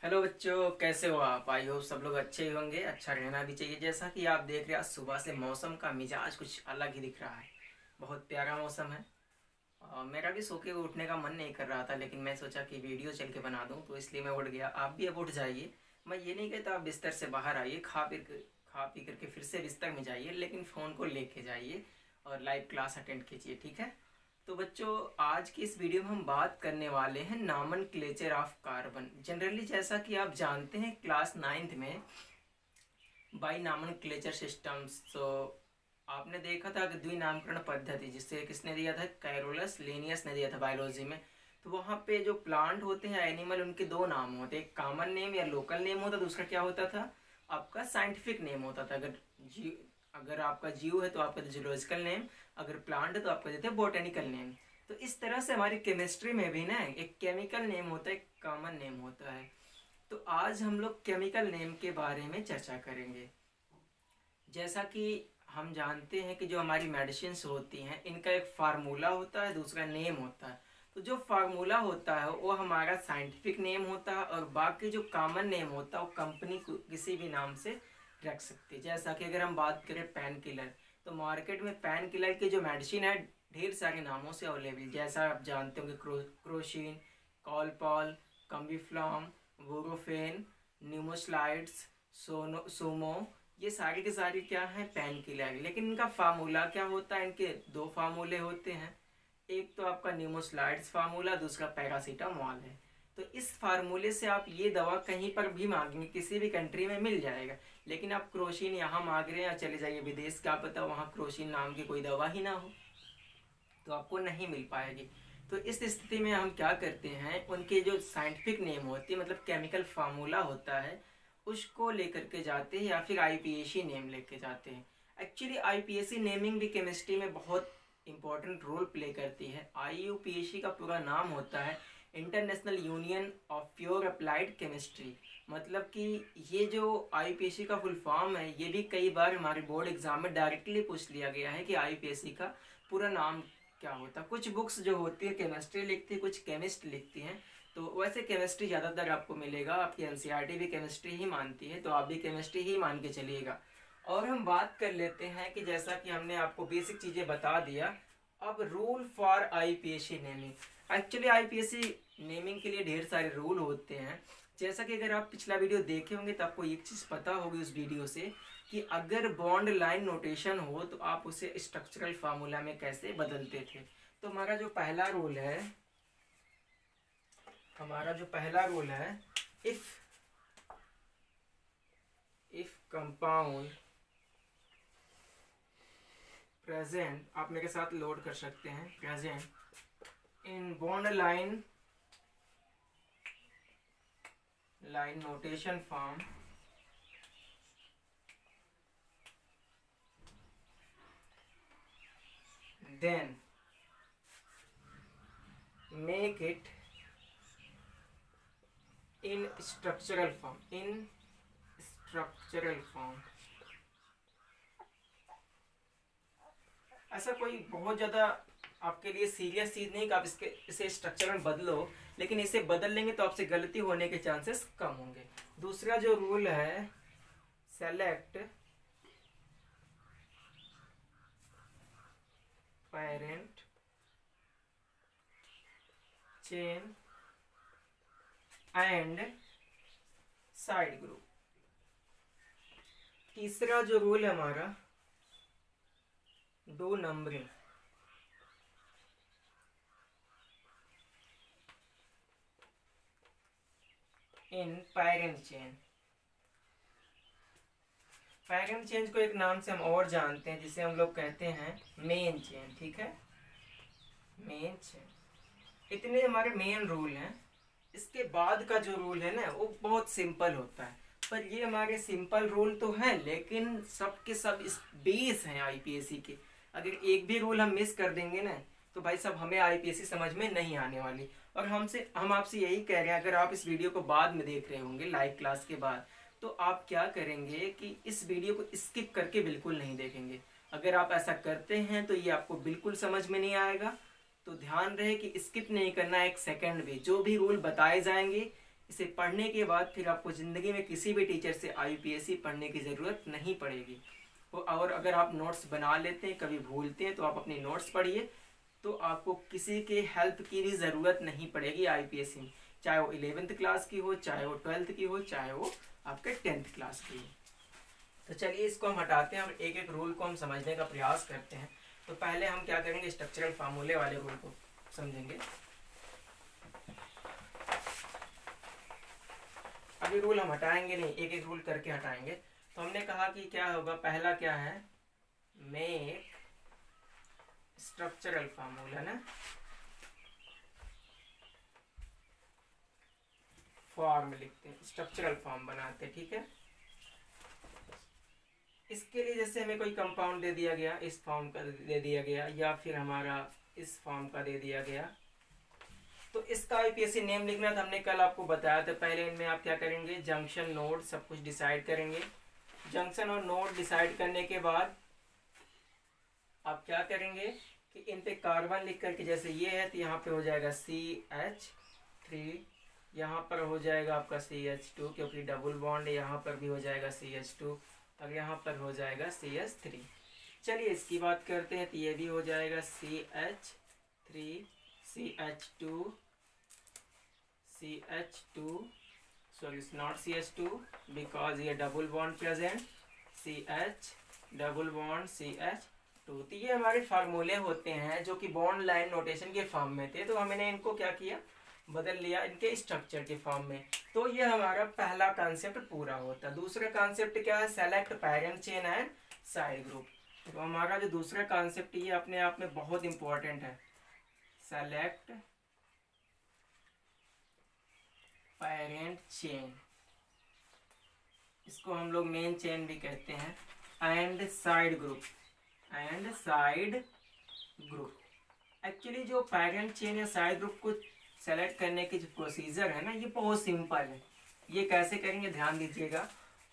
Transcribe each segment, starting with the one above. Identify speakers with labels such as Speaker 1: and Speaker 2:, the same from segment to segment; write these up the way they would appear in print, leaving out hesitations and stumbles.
Speaker 1: Hello बच्चों, कैसे हो आप? आई हो सब लोग अच्छे ही होंगे। अच्छा रहना भी चाहिए। जैसा कि आप देख रहे हैं, आज सुबह से मौसम का मिजाज कुछ अलग ही दिख रहा है। बहुत प्यारा मौसम है। मेरा भी सो के उठने का मन नहीं कर रहा था, लेकिन मैं सोचा कि वीडियो चल के बना दूं, तो इसलिए मैं उठ गया। आप भी अब उठ जाइए। मैं ये नहीं कहता आप बिस्तर से बाहर आइए, खा पी करके फिर से बिस्तर में जाइए, लेकिन फ़ोन को लेके जाइए और लाइव क्लास अटेंड कीजिए, ठीक है? तो बच्चों, आज की इस वीडियो में हम बात करने वाले हैं नॉमेनक्लेचर ऑफ कार्बन। जनरली जैसा कि आप जानते हैं, क्लास 9th में बाई नॉमेनक्लेचर सिस्टम्स, तो आपने देखा था कि द्विनामकरण पद्धति, जिसे किसने दिया था? कैरोलस लिनियस ने दिया था बायोलॉजी में। तो वहाँ पे जो प्लांट होते हैं, एनिमल, उनके दो नाम होते हैं। एक कॉमन नेम या लोकल नेम होता, दूसरा क्या होता था? आपका साइंटिफिक नेम होता था। अगर आपका जीव है तो आपका जूलॉजिकल नेम, अगर प्लांट है तो आपका देते हैं बोटेनिकल नेम। तो इस तरह से हमारी केमिस्ट्री में भी ना एक केमिकल नेम होता है, एक कॉमन नेम होता है। तो आज हम लोग केमिकल नेम के बारे में चर्चा करेंगे। जैसा कि हम जानते हैं कि जो हमारी मेडिसिन्स होती हैं, इनका एक फार्मूला होता है, दूसरा नेम होता है। तो जो फार्मूला होता है वो हमारा साइंटिफिक नेम होता है, और बाकी जो कॉमन नेम होता है वो कंपनी को किसी भी नाम से रख सकती है। जैसा कि अगर हम बात करें पेन किलर, तो मार्केट में पेन किलर की जो मेडिसिन है ढेर सारे नामों से अवेलेबल। जैसा आप जानते होंगे, क्रोशिन, कॉलपॉल, कम्बिफ्लॉम, वोरोफेन, न्यूमोस्लाइड्स, सोमो, ये सारी के सारी क्या है? Pain killer. लेकिन इनका फार्मूला क्या होता है? इनके दो फार्मूले होते हैं। एक तो आपका न्यूमोस्लाइड्स फार्मूला, दूसरा पैरासीटामोल है। तो इस फार्मूले से आप ये दवा कहीं पर भी मांगेंगे, किसी भी कंट्री में मिल जाएगा। लेकिन आप क्रोशिन यहाँ मांग रहे हैं, या चले जाइए विदेश, क्या पता वहाँ क्रोशिन नाम की कोई दवा ही ना हो, तो आपको नहीं मिल पाएगी। तो इस स्थिति में हम क्या करते हैं, उनके जो साइंटिफिक नेम होती है, मतलब केमिकल फार्मूला होता है, उसको लेकर के जाते हैं, या फिर आईपीएसी नेम लेके जाते हैं। एक्चुअली आईपीएसी नेमिंग भी केमिस्ट्री में बहुत इंपॉर्टेंट रोल प्ले करती है। आईयूपीएसी का पूरा नाम होता है international union of pure applied chemistry. मतलब कि ये जो आईपीएसी का फुल फॉर्म है, ये भी कई बार हमारे बोर्ड एग्जाम में डायरेक्टली पूछ लिया गया है कि आईपीएसी का पूरा नाम क्या होता है। कुछ बुक्स जो होती है केमिस्ट्री लिखती है, कुछ केमिस्ट लिखती हैं। तो वैसे केमिस्ट्री ज़्यादातर आपको मिलेगा, आपकी एनसीईआरटी भी केमिस्ट्री ही मानती है, तो आप भी केमिस्ट्री ही मान के चलिएगा। और हम बात कर लेते हैं कि जैसा कि हमने आपको बेसिक चीज़ें बता दिया, अब rule for IPAC naming. Actually IPAC naming के लिए ढेर सारे रूल होते हैं। जैसा कि अगर आप पिछला वीडियो देखे होंगे तो आपको एक चीज़ पता होगी उस वीडियो से, कि अगर बॉन्ड लाइन नोटेशन हो तो आप उसे स्ट्रक्चरल फार्मूला में कैसे बदलते थे। तो हमारा जो पहला रूल है, इफ कंपाउंड प्रेजेंट, आप मेरे साथ लोड कर सकते हैं, present in bond line notation form, then make it in structural form, ऐसा कोई बहुत ज़्यादा आपके लिए सीरियस चीज़ नहीं कि आप इसे स्ट्रक्चर में बदलो, लेकिन इसे बदल लेंगे तो आपसे गलती होने के चांसेस कम होंगे। दूसरा जो रूल है, select parent chain and side group. तीसरा जो रूल है हमारा, do numbering. In parent chain. Parent chain को एक नाम से हम और जानते हैं, जिसे हम लोग कहते हैं मेन चेन, ठीक है? Main chain. इतने हमारे मेन रूल हैं। इसके बाद का जो रूल है ना, वो बहुत सिंपल होता है। पर ये हमारे सिंपल रूल तो हैं, लेकिन सब के सब इस बेस हैं आईपीएसी के। अगर एक भी रूल हम मिस कर देंगे ना, तो भाई साहब हमें आईपीएसी समझ में नहीं आने वाली। और हम आपसे यही कह रहे हैं, अगर आप इस वीडियो को बाद में देख रहे होंगे लाइव क्लास के बाद, तो आप क्या करेंगे कि इस वीडियो को स्किप करके बिल्कुल नहीं देखेंगे। अगर आप ऐसा करते हैं तो ये आपको बिल्कुल समझ में नहीं आएगा। तो ध्यान रहे कि स्किप नहीं करना एक सेकंड भी। जो भी रूल बताए जाएंगे इसे पढ़ने के बाद फिर आपको ज़िंदगी में किसी भी टीचर से IUPAC पढ़ने की ज़रूरत नहीं पड़ेगी। और अगर आप नोट्स बना लेते हैं, कभी भूलते हैं, तो आप अपनी नोट्स पढ़िए, तो आपको किसी के हेल्प की भी ज़रूरत नहीं पड़ेगी IUPAC में, चाहे वो 11th क्लास की हो, चाहे वो 12th की हो, चाहे वो आपके 10th क्लास की हो। तो चलिए इसको हम हटाते हैं और एक एक रूल को हम समझने का प्रयास करते हैं। तो पहले हम क्या करेंगे, स्ट्रक्चरल फार्मूले वाले रूल को समझेंगे। अभी रूल हम हटाएंगे नहीं, एक एक रूल करके हटाएंगे। तो हमने कहा कि क्या होगा, पहला क्या है, मेक स्ट्रक्चरल फार्मूला ना, फॉर्म लिखते हैं, स्ट्रक्चरल फॉर्म बनाते हैं, ठीक है। इसके लिए जैसे हमें कोई कंपाउंड दे दिया गया, इस फॉर्म का दे दिया गया, या फिर हमारा इस फॉर्म का दे दिया गया, तो इसका IUPAC नेम लिखना था, हमने कल आपको बताया था। पहले इनमें आप क्या करेंगे, जंक्शन नोड सब कुछ डिसाइड करेंगे। जंक्शन और नोड डिसाइड करने के बाद आप क्या करेंगे कि इन पे कार्बन लिख करके, जैसे ये है तो यहाँ पे हो जाएगा CH3, यहाँ पर हो जाएगा आपका CH2, क्योंकि डबल बॉन्ड, यहाँ पर भी हो जाएगा CH2, और यहाँ पर हो जाएगा CH3। चलिए इसकी बात करते हैं, तो ये भी हो जाएगा CH3, CH2, sorry it's not CH2 because ये double bond present, CH double bond CH2। तो ये हमारे फार्मूले होते हैं जो कि बॉन्ड लाइन नोटेशन के फॉर्म में थे, तो हमने इनको क्या किया, बदल लिया इनके स्ट्रक्चर के फॉर्म में। तो ये हमारा पहला कॉन्सेप्ट पूरा होता है। दूसरा कॉन्सेप्ट क्या है, select parent chain and side group. तो हमारा जो दूसरा कॉन्सेप्ट ये अपने आप में बहुत इंपॉर्टेंट है, सेलेक्ट पैरेंट चेन, इसको हम लोग मेन चेन भी कहते हैं, and side group, and side group. Actually जो पैरेंट चेन या साइड ग्रुप को सेलेक्ट करने की जो प्रोसीजर है ना, ये बहुत सिंपल है। ये कैसे करेंगे ध्यान दीजिएगा।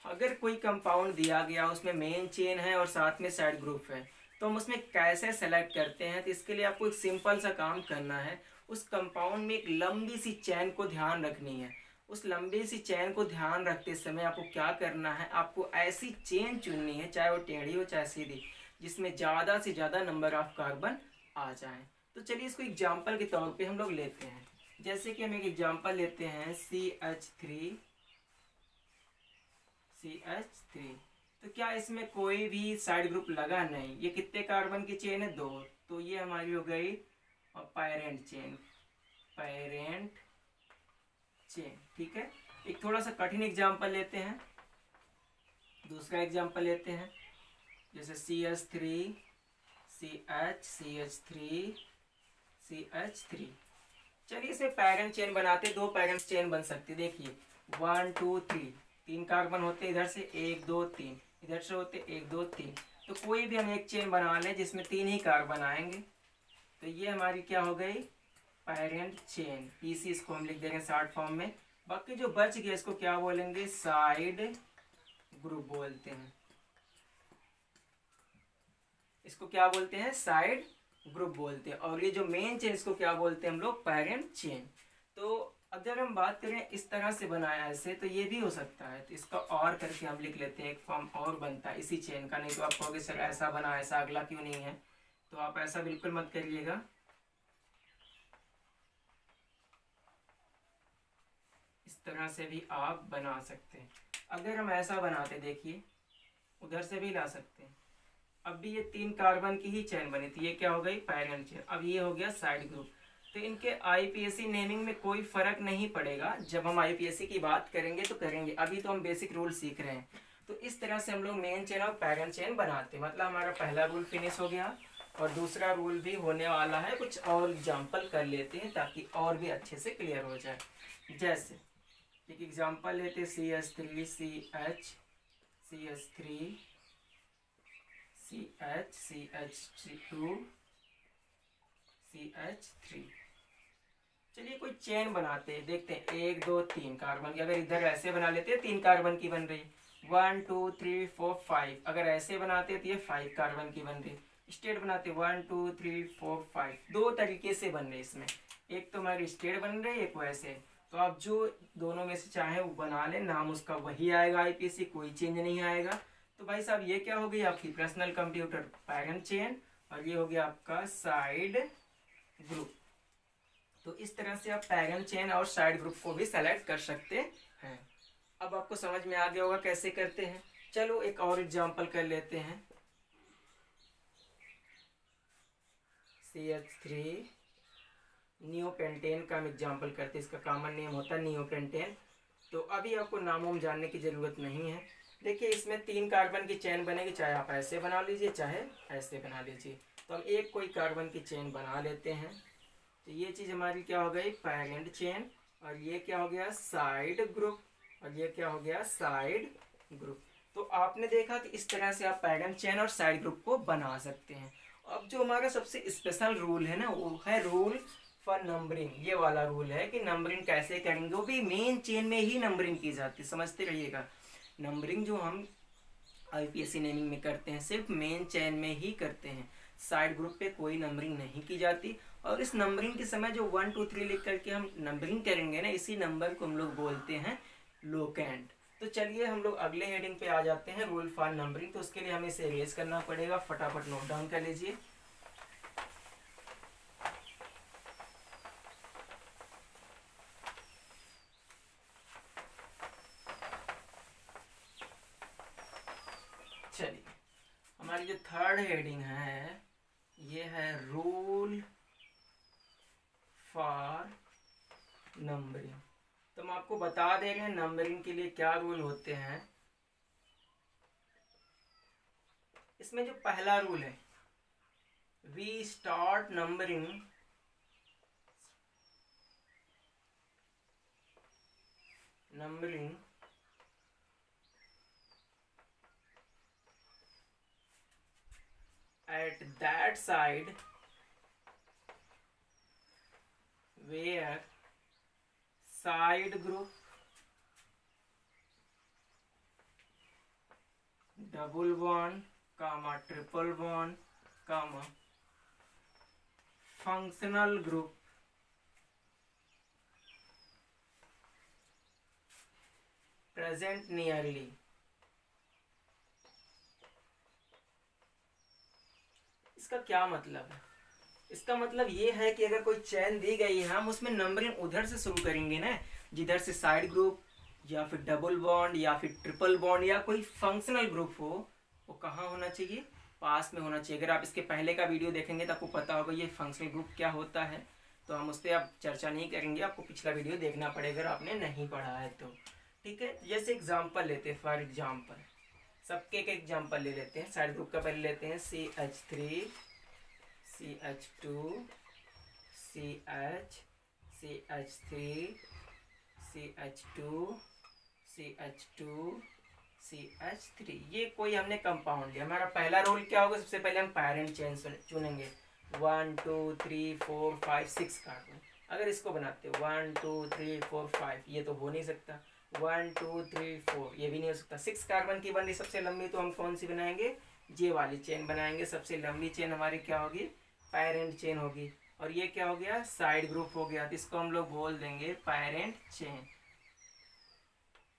Speaker 1: अगर कोई कंपाउंड दिया गया, उसमें मेन चेन है और साथ में साइड ग्रुप है, तो हम उसमें कैसे सेलेक्ट करते हैं, तो इसके लिए आपको एक सिंपल सा काम करना है। उस कंपाउंड में एक लंबी सी चैन को ध्यान रखनी है। उस लंबी सी चैन को ध्यान रखते समय आपको क्या करना है, आपको ऐसी चेन चुननी है, चाहे वो टेढ़ी हो चाहे सीधी, जिसमें ज़्यादा से ज़्यादा नंबर ऑफ कार्बन आ जाए। तो चलिए इसको एग्जाम्पल के तौर पे हम लोग लेते हैं। जैसे कि हम एक एग्जाम्पल लेते हैं, CH3, तो क्या इसमें कोई भी साइड ग्रुप लगा नहीं। ये कितने कार्बन की चेन है, 2, तो ये हमारी हो गई पैरेंट चेन, ठीक है। एक थोड़ा सा कठिन एग्जाम्पल लेते हैं, दूसरा एग्जाम्पल लेते हैं, जैसे CH3, CH3। चलिए इसमें पैरेंट चेन बनाते, 2 पैरेंट चेन बन सकती है। देखिए 1 2 3, 3 कार्बन होते इधर से, 1 2 3 इधर से होते, 1 2 3। तो कोई भी हम एक चेन बना लें जिसमें 3 ही कार्बन आएंगे, तो ये हमारी क्या हो गई, पैरेंट चेन। PC इसको हम लिख देंगे शॉर्ट फॉर्म में। बाकी जो बच गया इसको क्या बोलेंगे, साइड ग्रुप बोलते हैं। इसको क्या बोलते हैं, साइड ग्रुप बोलते हैं। और ये जो मेन चेन, इसको क्या बोलते हैं हम लोग, पैरेंट चेन। तो अगर हम बात करें इस तरह से बनाया ऐसे, तो ये भी हो सकता है। तो इसका और करके हम लिख लेते हैं, एक फॉर्म और बनता है इसी चेन का। नहीं तो आप कहोगे सर ऐसा बना, ऐसा अगला क्यों नहीं है, तो आप ऐसा बिल्कुल मत करिएगा। इस तरह से भी आप बना सकते हैं। अगर हम ऐसा बनाते, देखिए उधर से भी ला सकते हैं। अब भी ये 3 कार्बन की ही चेन बनी थी, ये क्या हो गई, पैरेंट चेन। अब ये हो गया साइड ग्रुप। तो इनके IUPAC नेमिंग में कोई फर्क नहीं पड़ेगा। जब हम IUPAC की बात करेंगे तो करेंगे, अभी तो हम बेसिक रूल सीख रहे हैं। तो इस तरह से हम लोग मेन चेन और पैरेंट चेन बनाते हैं। मतलब हमारा पहला रूल फिनिश हो गया और दूसरा रूल भी होने वाला है। कुछ और एग्जाम्पल कर लेते हैं ताकि और भी अच्छे से क्लियर हो जाए। जैसे एक एग्जाम्पल लेते हैं, CH3, CH3, CH2, CH3। चलिए कोई चेन बनाते हैं, देखते हैं 1 2 3 कार्बन की। अगर इधर ऐसे बना लेते हैं 3 कार्बन की बन रही, 1 2 3 4 5। अगर ऐसे बनाते हैं तो ये 5 कार्बन की बन रही। स्टेट बनाते 1 2 3 4 5, 2 तरीके से बन रही इसमें। एक तो हमारी स्टेट बन रही है, एक वैसे। तो आप जो दोनों में से चाहे वो बना लें, नाम उसका वही आएगा आईपीसी, कोई चेंज नहीं आएगा। तो भाई साहब ये क्या हो गई आपकी पर्सनल कंप्यूटर पैरेंट चेन, और ये हो गया आपका साइड ग्रुप। तो इस तरह से आप पैरेंट चेन और साइड ग्रुप को भी सेलेक्ट कर सकते हैं। अब आपको समझ में आ गया होगा कैसे करते हैं। चलो एक और एग्जांपल कर लेते हैं। CH3 नियोपेंटेन का हम एग्जांपल करते हैं, इसका कॉमन नेम होता है नियोपेंटेन। तो अभी आपको नामों जानने की ज़रूरत नहीं है। देखिए इसमें 3 कार्बन की चेन बनेगी, चाहे आप ऐसे बना लीजिए चाहे ऐसे बना लीजिए। तो हम एक कोई कार्बन की चेन बना लेते हैं। तो ये चीज़ हमारी क्या हो गई पैरेंट चेन, और ये क्या हो गया साइड ग्रुप, और ये क्या हो गया साइड ग्रुप। तो आपने देखा कि इस तरह से आप पैरेंट चेन और साइड ग्रुप को बना सकते हैं। अब जो हमारा सबसे स्पेशल रूल है ना, वो है रूल फॉर नंबरिंग। ये वाला रूल है कि नंबरिंग कैसे करेंगे, वो भी मेन चेन में ही नंबरिंग की जाती है, समझते रहिएगा। नंबरिंग जो हम आईपीएससी नेमिंग में करते हैं सिर्फ मेन चेन में ही करते हैं, साइड ग्रुप पे कोई नंबरिंग नहीं की जाती। और इस नंबरिंग के समय जो 1 2 3 लिख करके हम नंबरिंग करेंगे ना, इसी नंबर को हम लोग बोलते हैं लोकेंट। तो चलिए हम लोग अगले हेडिंग पे आ जाते हैं, रूल फॉर नंबरिंग। तो उसके लिए हमें इसे इरेज करना पड़ेगा, फटाफट नोट डाउन कर लीजिए। चलिए हमारी जो थर्ड हेडिंग है ये है रूल फॉर नंबरिंग। तो हम आपको बता दे रहे हैं नंबरिंग के लिए क्या रूल होते हैं। इसमें जो पहला रूल है, we start numbering at that side where side group, double bond, comma triple bond, comma functional group present nearly। इसका क्या मतलब है? इसका मतलब ये है कि अगर कोई चेन दी गई है, हम उसमें नंबरिंग उधर से शुरू करेंगे ना, जिधर से साइड ग्रुप या फिर डबल बॉन्ड या फिर ट्रिपल बॉन्ड या कोई फंक्शनल ग्रुप हो, वो कहाँ होना चाहिए, पास में होना चाहिए। अगर आप इसके पहले का वीडियो देखेंगे तो आपको पता होगा ये फंक्शनल ग्रुप क्या होता है। तो हम उस पर अब चर्चा नहीं करेंगे, आपको पिछला वीडियो देखना पड़ेगा अगर आपने नहीं पढ़ा है तो। ठीक है, जैसे एग्जाम्पल लेते हैं, फॉर एग्जाम्पल सबके एक एग्जाम्पल ले लेते हैं। साइड ग्रुप का पहले लेते हैं CH3 CH2 CH CH3 CH2 CH2 CH3। ये कोई हमने कंपाउंड लिया। हमारा पहला रोल क्या होगा, सबसे पहले हम पैरेंट चेन चुनेंगे। 1 2 3 4 5 6 कार्बन। अगर इसको बनाते 1 2 3 4 5, ये तो हो नहीं सकता। 1 2 3 4 ये भी नहीं हो सकता। 6 कार्बन की बन रही सबसे लंबी, तो हम कौन सी बनाएंगे, ये वाली चेन बनाएंगे। सबसे लंबी चेन हमारी क्या होगी, पैरेंट चेन होगी। और ये क्या हो गया, साइड ग्रुप हो गया, तो इसको हम लोग बोल देंगे पैरेंट चेन।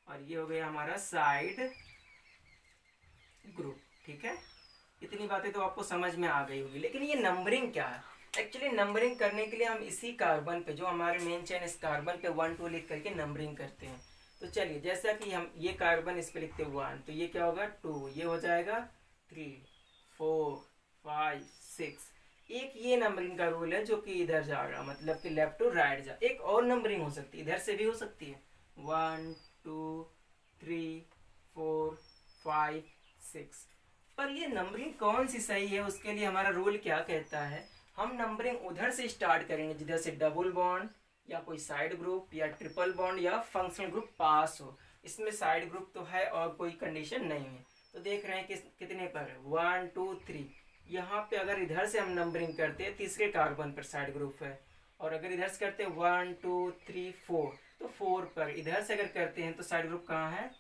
Speaker 1: और ये हो गया हमारा साइड ग्रुप। ठीक है, इतनी बातें तो आपको समझ में आ गई होगी। लेकिन ये नंबरिंग क्या है, एक्चुअली नंबरिंग करने के लिए हम इसी कार्बन पे, जो हमारे मेन चेन, इस कार्बन पे 1 2 लिख करके नंबरिंग करते हैं। तो चलिए, जैसा कि हम ये कार्बन इस पे लिखते हैं 1, तो ये क्या होगा 2, ये हो जाएगा 3 4 5 6। एक ये नंबरिंग का रूल है जो कि इधर जा रहा, मतलब कि लेफ्ट टू राइट जा। एक और नंबरिंग हो सकती है, इधर से भी हो सकती है, 1 2 3 4 5 6। पर ये नंबरिंग कौन सी सही है, उसके लिए हमारा रूल क्या कहता है, हम नंबरिंग उधर से स्टार्ट करेंगे जिधर से डबल बॉन्ड या कोई साइड ग्रुप या ट्रिपल बॉन्ड या फंक्शनल ग्रुप पास हो। इसमें साइड ग्रुप तो है और कोई कंडीशन नहीं है। तो देख रहे हैं कि कितने पर है, 1 2 3। यहाँ पे अगर इधर से हम नंबरिंग करते हैं, तीसरे कार्बन पर साइड ग्रुप है। और अगर इधर से करते हैं 1 2 3 4, तो 4 पर इधर से अगर करते हैं तो साइड ग्रुप कहाँ है,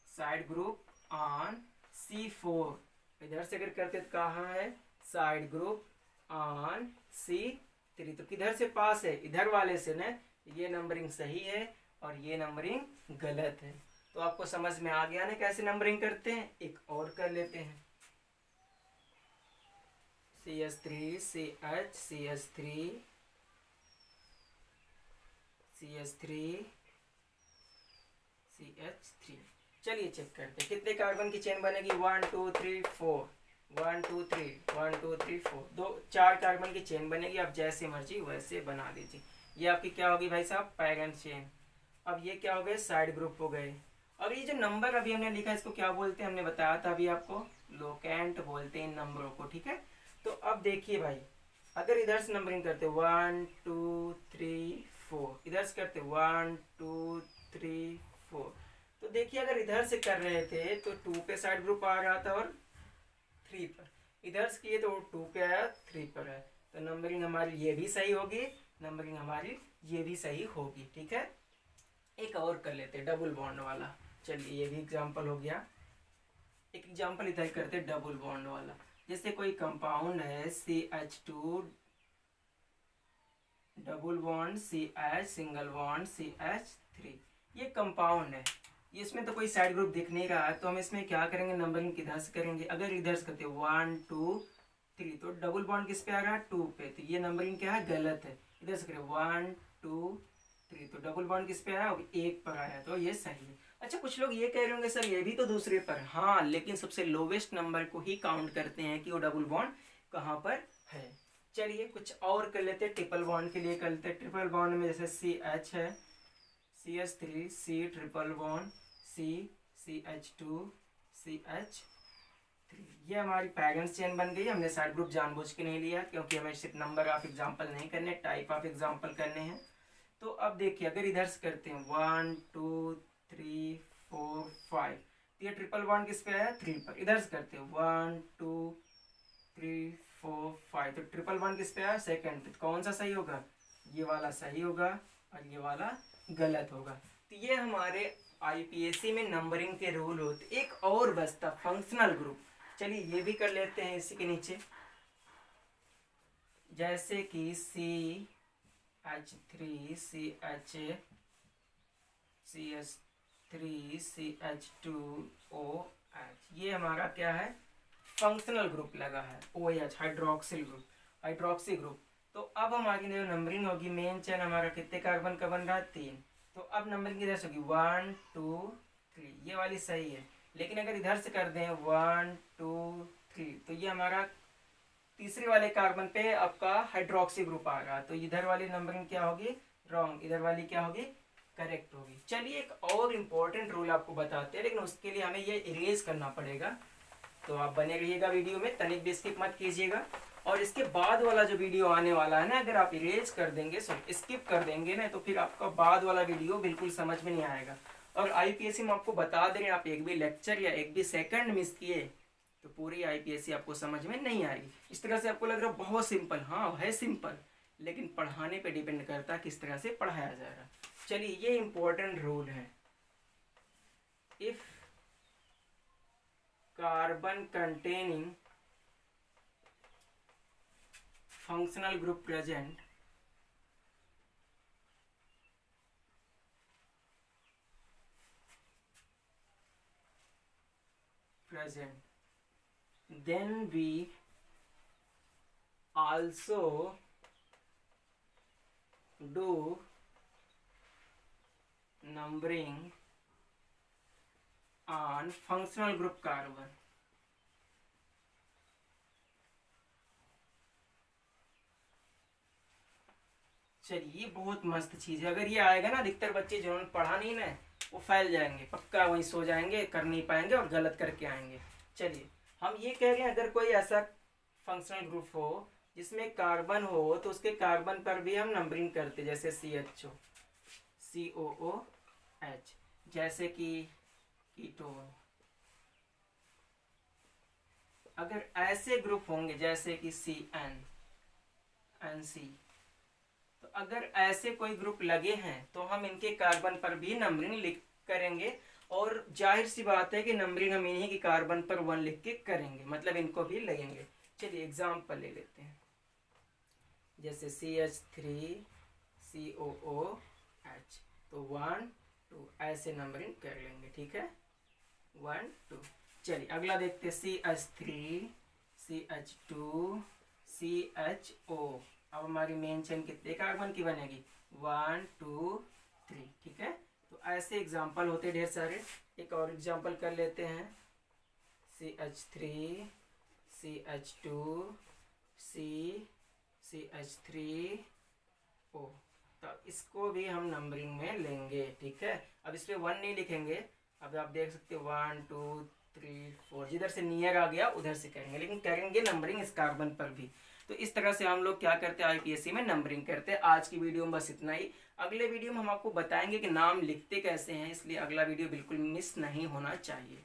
Speaker 1: साइड ग्रुप ऑन C4। इधर से अगर करते तो कहाँ है, साइड ग्रुप ऑन C3। तो किधर से पास है, इधर वाले से ना, ये नंबरिंग सही है। और ये नंबरिंग गलत है। तो आपको समझ में आ गया ना कैसे नंबरिंग करते हैं। एक और कर लेते हैं, CH3 CH CH3 CH3 CH3। चलिए चेक करते हैं कितने कार्बन की चेन बनेगी। 1 2 3 4, 1 2 3, 1 2 3 4, 4 कार्बन की चेन बनेगी। आप जैसे मर्जी वैसे बना दीजिए। ये आपकी क्या होगी भाई साहब, पैरेंट चेन। अब ये क्या हो गए, साइड ग्रुप हो गए। अब ये जो नंबर अभी हमने लिखा इसको क्या बोलते हैं, हमने बताया था अभी आपको, लोकेंट बोलते हैं इन नंबरों को, ठीक है। तो अब देखिए भाई, अगर इधर से नंबरिंग करते 1 2 3 4, इधर से करते 1 2 3 4, तो देखिए अगर इधर से कर रहे थे तो 2 पे साइड ग्रुप आ रहा था और 3 पर, इधर से किए तो 2 पे आया 3 पर है। तो नंबरिंग हमारी ये भी सही होगी, नंबरिंग हमारी ये भी सही होगी, ठीक है। एक और कर लेते हैं डबल बॉन्ड वाला। चलिए ये भी एग्जांपल हो गया। एक एग्जांपल इधर करते हैं डबल बॉन्ड वाला। जैसे कोई कंपाउंड है CH2 double bond CH single bond CH3, ये कंपाउंड है। इसमें तो कोई साइड ग्रुप दिख नहीं रहा है, तो हम इसमें क्या करेंगे, नंबरिंग किधर से करेंगे। अगर इधर से करते 1 2 3, तो डबल बॉन्ड किस पे आ रहा है, 2 पे, तो ये नंबरिंग क्या है, गलत है। इधर से करें 1 2 3, तो डबल बॉन्ड किस पे आया, 1 पर आया, तो ये सही है। अच्छा, कुछ लोग ये कह रहे होंगे सर ये भी तो दूसरे पर, हाँ, लेकिन सबसे लोवेस्ट नंबर को ही काउंट करते हैं कि वो डबल बॉन्ड कहाँ पर है। चलिए कुछ और कर लेते हैं, ट्रिपल बॉन्ड के लिए कर लेते हैं। ट्रिपल बॉन्ड में जैसे CH है, CH3 C triple bond C CH2 CH3, ये हमारी पैरेंट्स चेन बन गई। हमने साइड ग्रुप जानबूझ के नहीं लिया क्योंकि हमें सिर्फ नंबर ऑफ एग्जाम्पल नहीं करने, टाइप ऑफ एग्जाम्पल करने हैं। तो अब देखिए अगर इधर से करते हैं 1 2 3 4 5, तो ये ट्रिपल बॉन्ड किस पे आया, 3 पर। इधर से करते हैं 1 2 3 4 5, तो ट्रिपल बॉन्ड किस पे आया, सेकंड पे। तो कौन सा सही होगा, ये वाला सही होगा और ये वाला गलत होगा। तो ये हमारे IPSC में नंबरिंग के रूल होते। एक और बचता फंक्शनल ग्रुप, चलिए ये भी कर लेते हैं इसी के नीचे। जैसे कि CH3 CH3 CH2OH, ये हमारा क्या है, फंक्शनल ग्रुप लगा है। OH hydroxyl group, hydroxy group. तो अब हमारी जो नंबरिंग होगी, मेन चेन हमारा कितने कार्बन का बन रहा है, 3। तो अब नंबरिंग किधर से होगी, 1 2 3, ये वाली सही है। लेकिन अगर इधर से कर दें 1 2 3, तो ये हमारा तीसरे वाले कार्बन पे आपका हाइड्रोक्सी ग्रुप आ रहा है, तो इधर वाली नंबरिंग क्या होगी, रॉन्ग, इधर वाली क्या होगी, करेक्ट होगी। चलिए एक और इम्पोर्टेंट रूल आपको बताते हैं, लेकिन उसके लिए हमें ये इरेज करना पड़ेगा। तो आप बने रहिएगा वीडियो में, तनिक भी स्किप मत कीजिएगा। और इसके बाद वाला जो वीडियो आने वाला है ना, अगर आप इरेज कर देंगे, स्किप कर देंगे ना, तो फिर आपका बाद वाला वीडियो बिल्कुल समझ में नहीं आएगा। और IPSC में आपको बता दे रहे हैं, आप एक भी लेक्चर या एक भी सेकंड मिस किए तो पूरी IPSC आपको समझ में नहीं आएगी। इस तरह से आपको लग रहा है बहुत सिंपल, हाँ है सिंपल, लेकिन पढ़ाने पे डिपेंड करता है किस तरह से पढ़ाया जा रहा है। चलिए ये इंपॉर्टेंट रूल है, if carbon containing functional group present then we also do numbering on functional group carbon। चलिए ये बहुत मस्त चीज़ है। अगर ये आएगा ना, अधिकतर बच्चे जिन्होंने पढ़ा नहीं ना वो फैल जाएंगे, पक्का वहीं सो जाएंगे, कर नहीं पाएंगे और गलत करके आएंगे। चलिए हम ये कह रहे हैं, अगर कोई ऐसा फंक्शनल ग्रुप हो जिसमें कार्बन हो तो उसके कार्बन पर भी हम नंबरिंग करते, जैसे CHO COOH, जैसे कि कीटोन। अगर ऐसे ग्रुप होंगे जैसे कि CN NC, तो अगर ऐसे कोई ग्रुप लगे हैं तो हम इनके कार्बन पर भी नंबरिंग लिख करेंगे। और जाहिर सी बात है कि नंबरिंग हम इन्हीं की कार्बन पर 1 लिख के करेंगे, मतलब इनको भी लगेंगे। चलिए एग्जाम्पल ले लेते हैं, जैसे CH3 COOH, तो तो 1 2 ऐसे नंबरिंग कर लेंगे, ठीक है, 1 2। चलिए अगला देखते हैं, CH3 CH2 CHO। अब हमारी मेन चेन कितने कार्बन की बनेगी, 1 2 3, ठीक है। तो ऐसे एग्जाम्पल होते ढेर सारे। एक और एग्जाम्पल कर लेते हैं, CH3 CH2 CH3O। तो इसको भी हम नंबरिंग में लेंगे, ठीक है। अब इस पर 1 नहीं लिखेंगे, अब आप देख सकते हो 1 2 3 4, जिधर से नियर आ गया उधर से करेंगे, लेकिन करेंगे नंबरिंग इस कार्बन पर भी। तो इस तरह से हम लोग क्या करते हैं, आईपीएससी में नंबरिंग करते हैं। आज की वीडियो में बस इतना ही। अगले वीडियो में हम आपको बताएंगे कि नाम लिखते कैसे हैं, इसलिए अगला वीडियो बिल्कुल मिस नहीं होना चाहिए।